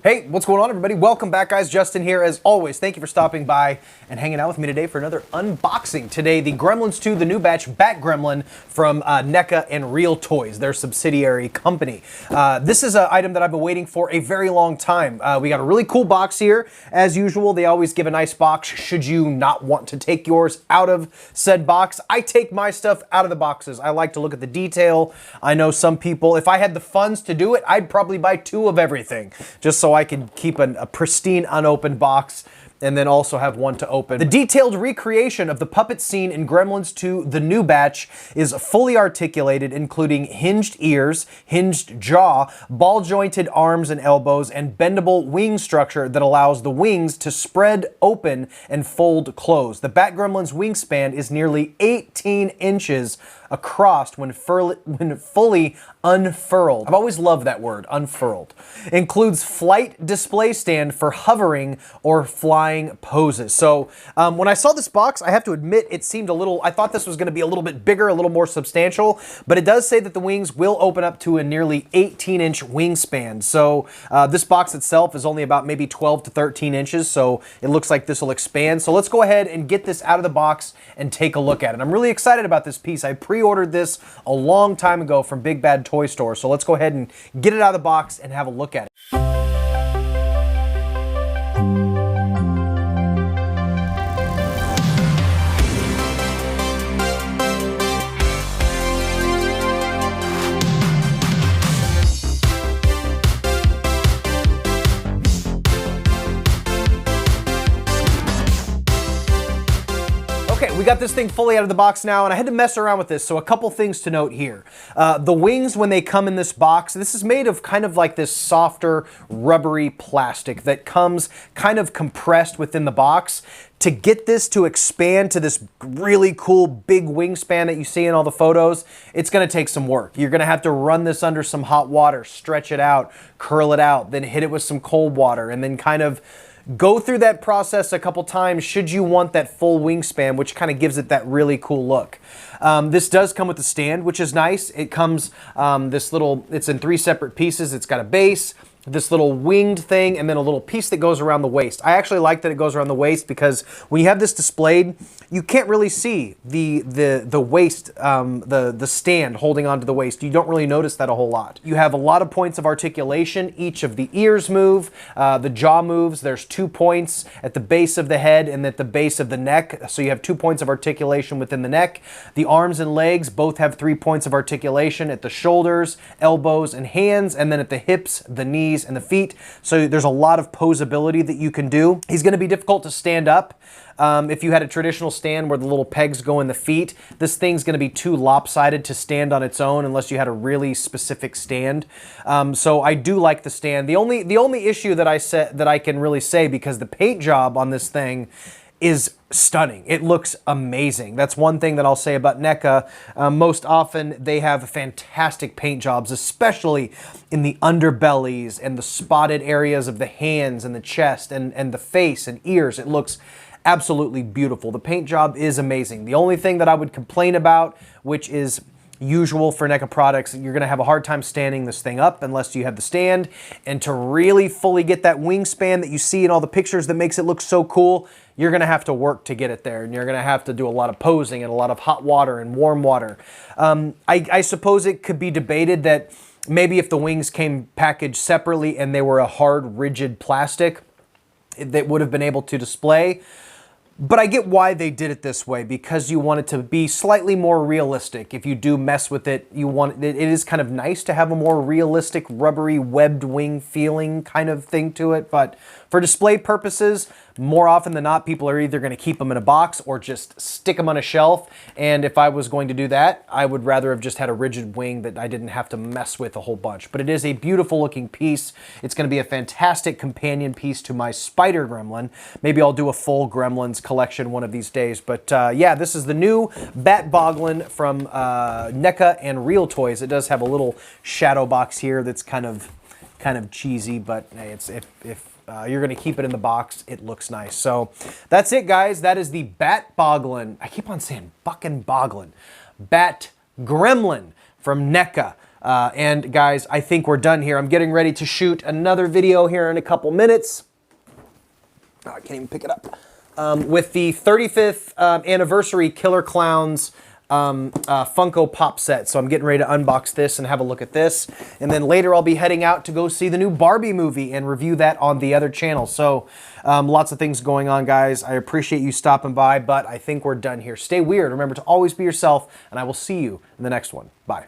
Hey, what's going on, everybody? Welcome back, guys. Justin here, as always. Thank you for stopping by and hanging out with me today for another unboxing. Today, the Gremlins 2, the new batch, Bat Gremlin from NECA and Real Toys, their subsidiary company. This is an item that I've been waiting for a very long time. We got a really cool box here. As usual, they always give a nice box should you not want to take yours out of said box. I take my stuff out of the boxes. I like to look at the detail. I know some people, if I had the funds to do it, I'd probably buy 2 of everything, just so I could keep a pristine unopened box and then also have one to open. The detailed recreation of the puppet scene in Gremlins 2, the new batch, is fully articulated, including hinged ears, hinged jaw, ball-jointed arms and elbows, and bendable wing structure that allows the wings to spread open and fold closed. The Bat Gremlin's wingspan is nearly 18 inches across when fully unfurled. I've always loved that word, unfurled. Includes flight display stand for hovering or flying poses. So when I saw this box, I have to admit it seemed a little, I thought this was gonna be a little bit bigger, a little more substantial, but it does say that the wings will open up to a nearly 18-inch wingspan. So this box itself is only about maybe 12 to 13 inches, so it looks like this will expand. So let's go ahead and get this out of the box and take a look at it. I'm really excited about this piece. I pre-ordered this a long time ago from Big Bad Toy Store, so let's go ahead and get it out of the box and have a look at it. Okay, we got this thing fully out of the box now, and I had to mess around with this, so a couple things to note here. The wings, when they come in this box, this is made of kind of like this softer, rubbery plastic that comes kind of compressed within the box. To get this to expand to this really cool big wingspan that you see in all the photos, it's gonna take some work. You're gonna have to run this under some hot water, stretch it out, curl it out, then hit it with some cold water, and then kind of go through that process a couple times should you want that full wingspan, which kind of gives it that really cool look. This does come with a stand, which is nice. It comes it's in 3 separate pieces. It's got a base, this little winged thing, and then a little piece that goes around the waist. I actually like that it goes around the waist because when you have this displayed, you can't really see the waist, the stand holding onto the waist. You don't really notice that a whole lot. You have a lot of points of articulation. Each of the ears move, the jaw moves. There's 2 points at the base of the head and at the base of the neck. So you have 2 points of articulation within the neck. The arms and legs both have 3 points of articulation at the shoulders, elbows, and hands, and then at the hips, the knees, and the feet. So there's a lot of posability that you can do. He's going to be difficult to stand up. If you had a traditional stand where the little pegs go in the feet, this thing's going to be too lopsided to stand on its own unless you had a really specific stand. So I do like the stand. The only issue that I can really say, because the paint job on this thing is stunning. It looks amazing. That's one thing that I'll say about NECA. Most often they have fantastic paint jobs, especially in the underbellies and the spotted areas of the hands and the chest and the face and ears. It looks absolutely beautiful. The paint job is amazing. The only thing that I would complain about, which is usual for NECA products, you're gonna have a hard time standing this thing up unless you have the stand. And to really fully get that wingspan that you see in all the pictures that makes it look so cool, you're gonna have to work to get it there, and you're gonna have to do a lot of posing and a lot of hot water and warm water. I suppose it could be debated that maybe if the wings came packaged separately and they were a hard, rigid plastic, that would have been able to display. But I get why they did it this way, because you want it to be slightly more realistic. If you do mess with it, it is kind of nice to have a more realistic, rubbery, webbed wing feeling kind of thing to it. But for display purposes, more often than not, people are either going to keep them in a box or just stick them on a shelf. And if I was going to do that, I would rather have just had a rigid wing that I didn't have to mess with a whole bunch. But it is a beautiful looking piece. It's going to be a fantastic companion piece to my Spider Gremlin. Maybe I'll do a full Gremlins collection one of these days. But yeah, this is the new Bat Boglin from NECA and Real Toys. It does have a little shadow box here that's kind of cheesy, but hey, it's if you're going to keep it in the box, it looks nice. So that's it, guys. That is the Bat Boglin. I keep on saying Buckin' Boglin. Bat Gremlin from NECA. And guys, I think we're done here. I'm getting ready to shoot another video here in a couple minutes. Oh, I can't even pick it up. With the 35th anniversary Killer Clowns Funko Pop set. So I'm getting ready to unbox this and have a look at this. And then later I'll be heading out to go see the new Barbie movie and review that on the other channel. So lots of things going on, guys. I appreciate you stopping by, but I think we're done here. Stay weird. Remember to always be yourself, and I will see you in the next one. Bye.